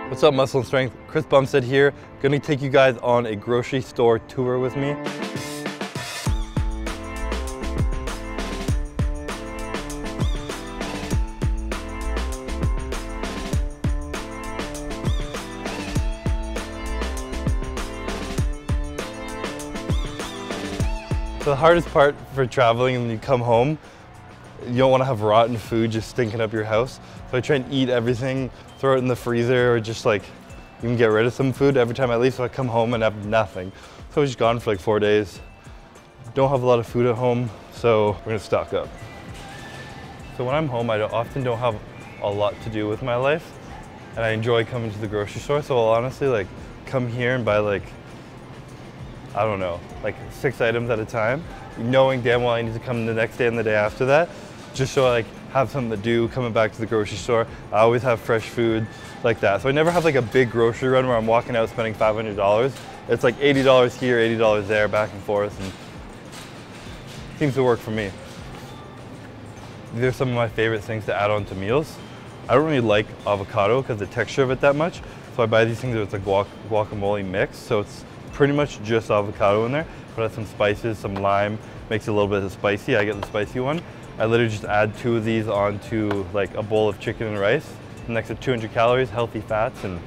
What's up, Muscle and Strength? Chris Bumstead here. Gonna take you guys on a grocery store tour with me. The hardest part for traveling when you come home, you don't want to have rotten food just stinking up your house. So I try and eat everything, throw it in the freezer, or just like even get rid of some food every time I leave, so I come home and have nothing. So I was just gone for like 4 days. Don't have a lot of food at home, so we're gonna stock up. So when I'm home, I often don't have a lot to do with my life, and I enjoy coming to the grocery store. So I'll honestly like come here and buy like, I don't know, like 6 items at a time, knowing damn well I need to come the next day and the day after that, just so I like have something to do coming back to the grocery store. I always have fresh food like that. So I never have like a big grocery run where I'm walking out spending $500. It's like $80 here, $80 there, back and forth, and it seems to work for me. These are some of my favorite things to add on to meals. I don't really like avocado because the texture of it that much, so I buy these things with a guacamole mix, so it's pretty much just avocado in there. Put out some spices, some lime, makes it a little bit spicy. I get the spicy one. I literally just add 2 of these onto like a bowl of chicken and rice. Next to 200 calories, healthy fats, and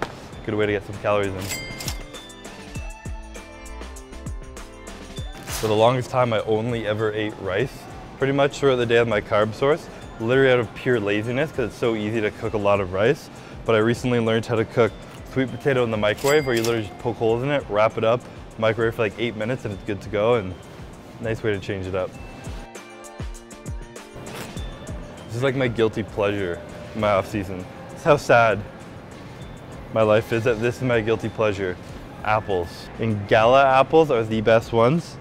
good way to get some calories in. For the longest time, I only ever ate rice, pretty much throughout the day as my carb source, literally out of pure laziness because it's so easy to cook a lot of rice. But I recently learned how to cook sweet potato in the microwave, where you literally just poke holes in it, wrap it up, microwave for like 8 minutes, and it's good to go, and nice way to change it up. This is like my guilty pleasure in my off season. It's how sad my life is that this is my guilty pleasure. Apples. And Gala apples are the best ones.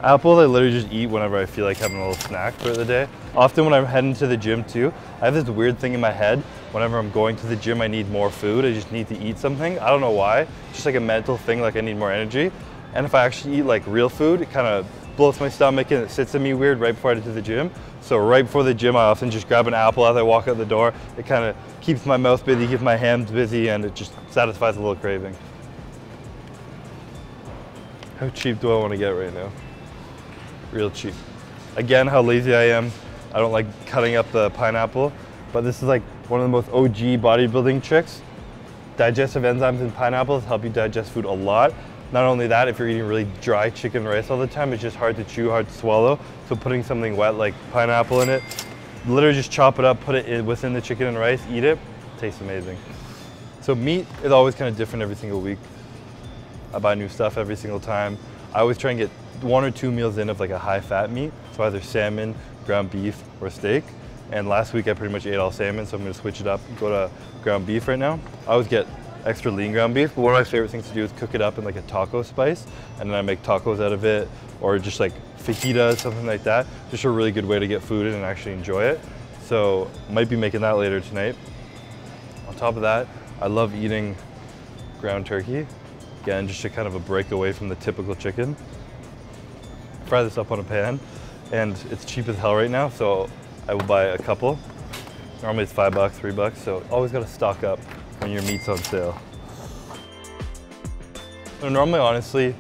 Apples I literally just eat whenever I feel like having a little snack for the day. Often when I'm heading to the gym too, I have this weird thing in my head. Whenever I'm going to the gym, I need more food. I just need to eat something. I don't know why. It's just like a mental thing, like I need more energy. And if I actually eat like real food, it kind of bloats my stomach and it sits in me weird right before I get to the gym. So right before the gym, I often just grab an apple as I walk out the door. It kind of keeps my mouth busy, keeps my hands busy, and it just satisfies a little craving. How cheap do I want to get right now? Real cheap. Again, how lazy I am. I don't like cutting up the pineapple, but this is like one of the most OG bodybuilding tricks. Digestive enzymes in pineapples help you digest food a lot. Not only that, if you're eating really dry chicken and rice all the time, it's just hard to chew, hard to swallow. So putting something wet like pineapple in it, literally just chop it up, put it in within the chicken and rice, eat it, tastes amazing. So meat is always kind of different every single week. I buy new stuff every single time. I always try and get 1 or 2 meals in of like a high fat meat. So either salmon, ground beef, or steak. And last week I pretty much ate all salmon, so I'm gonna switch it up and go to ground beef right now. I always get extra lean ground beef, but one of my favorite things to do is cook it up in like a taco spice, and then I make tacos out of it, or just like fajitas, something like that. Just a really good way to get food in and actually enjoy it. So might be making that later tonight. On top of that, I love eating ground turkey. Again, just a kind of a break away from the typical chicken. Fry this up on a pan, and it's cheap as hell right now, so I will buy a couple. Normally it's $5, $3, so always gotta stock up when your meat's on sale. So normally, honestly,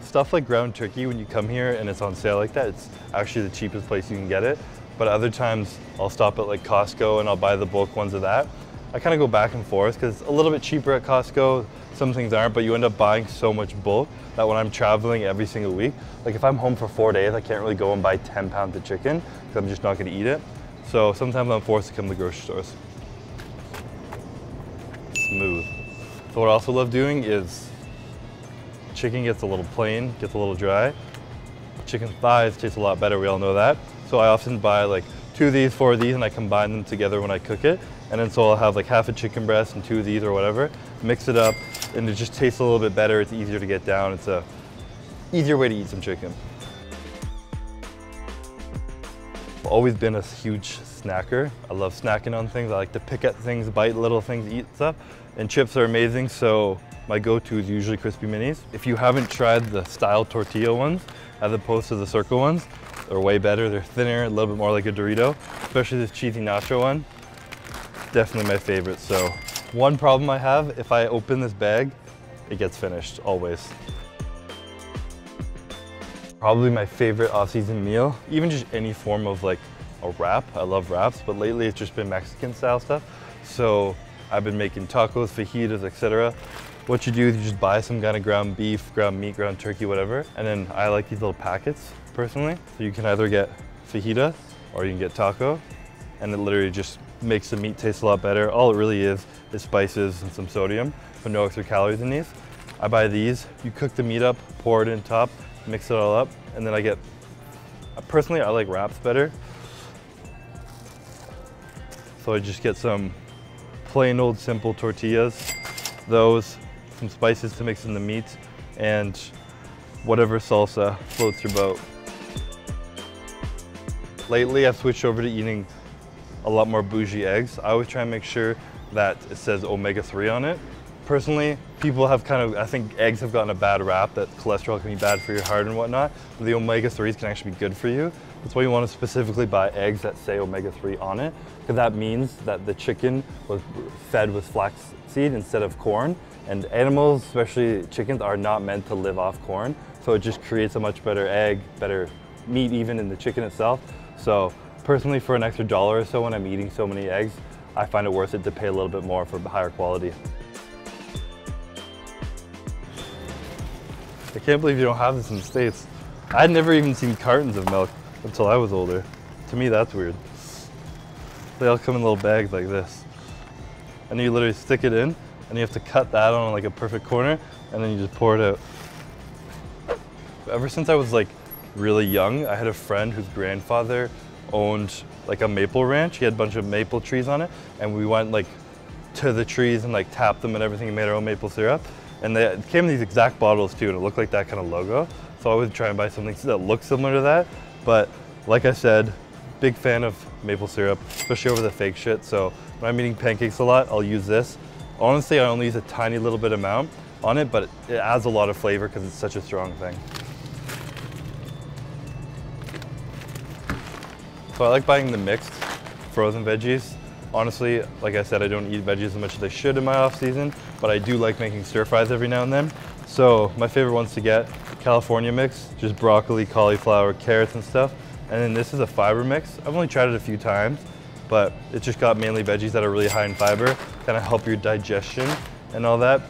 stuff like ground turkey, when you come here and it's on sale like that, it's actually the cheapest place you can get it. But other times, I'll stop at like Costco and I'll buy the bulk ones of that. I kind of go back and forth because it's a little bit cheaper at Costco. Some things aren't, but you end up buying so much bulk that when I'm traveling every single week, like if I'm home for 4 days, I can't really go and buy 10 pounds of chicken because I'm just not gonna eat it. So sometimes I'm forced to come to the grocery stores. Smooth. So what I also love doing is chicken gets a little plain, gets a little dry. Chicken thighs taste a lot better, we all know that. So I often buy like 2 of these, 4 of these, and I combine them together when I cook it. And then so I'll have like half a chicken breast and 2 of these or whatever, mix it up, and it just tastes a little bit better. It's easier to get down. It's a easier way to eat some chicken. I've always been a huge snacker. I love snacking on things. I like to pick at things, bite little things, eat stuff. And chips are amazing, so my go-to is usually crispy minis. If you haven't tried the style tortilla ones, as opposed to the circle ones, they're way better. They're thinner, a little bit more like a Dorito, especially this cheesy nacho one. Definitely my favorite, so One problem I have, if I open this bag, it gets finished, always. Probably my favorite off-season meal, even just any form of like a wrap. I love wraps, but lately it's just been Mexican style stuff. So I've been making tacos, fajitas, etc. What you do is you just buy some kind of ground beef, ground meat, ground turkey, whatever. And then I like these little packets personally. So you can either get fajita or you can get taco. And it literally just makes the meat taste a lot better. All it really is spices and some sodium, but no extra calories in these. I buy these, you cook the meat up, pour it in top, mix it all up, and then I get, personally I like wraps better. So I just get some plain old simple tortillas, those, some spices to mix in the meat, and whatever salsa floats your boat. Lately I've switched over to eating a lot more bougie eggs. I always try and make sure that it says omega-3 on it. Personally, people have I think eggs have gotten a bad rap, that cholesterol can be bad for your heart and whatnot. But the omega-3s can actually be good for you. That's why you want to specifically buy eggs that say omega-3 on it, because that means that the chicken was fed with flaxseed instead of corn. And animals, especially chickens, are not meant to live off corn. So it just creates a much better egg, better meat even in the chicken itself. So personally, for an extra $1 or so when I'm eating so many eggs, I find it worth it to pay a little bit more for higher quality. I can't believe you don't have this in the States. I had never even seen cartons of milk until I was older. To me, that's weird. They all come in little bags like this. And you literally stick it in, and you have to cut that on like a perfect corner, and then you just pour it out. Ever since I was like really young, I had a friend whose grandfather owned like a maple ranch. He had a bunch of maple trees on it, and we went like to the trees and like tapped them and everything and made our own maple syrup. And they came in these exact bottles too, and it looked like that kind of logo. So I would try and buy something that looks similar to that. But like I said, big fan of maple syrup, especially over the fake shit. So when I'm eating pancakes a lot, I'll use this. Honestly, I only use a tiny little bit amount on it, but it adds a lot of flavor because it's such a strong thing. So I like buying the mixed frozen veggies. Honestly, like I said, I don't eat veggies as much as I should in my off season, but I do like making stir fries every now and then. So my favorite ones to get, California mix, just broccoli, cauliflower, carrots and stuff. And then this is a fiber mix. I've only tried it a few times, but it's just got mainly veggies that are really high in fiber, kind of help your digestion and all that.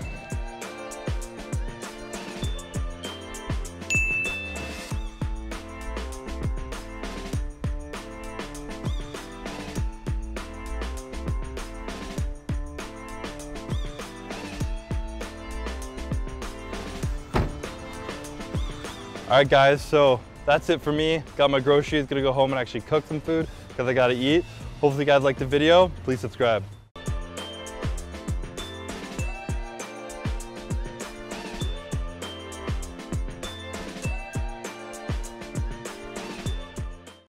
All right guys, so that's it for me. Got my groceries, gonna go home and actually cook some food because I gotta eat. Hopefully you guys liked the video. Please subscribe.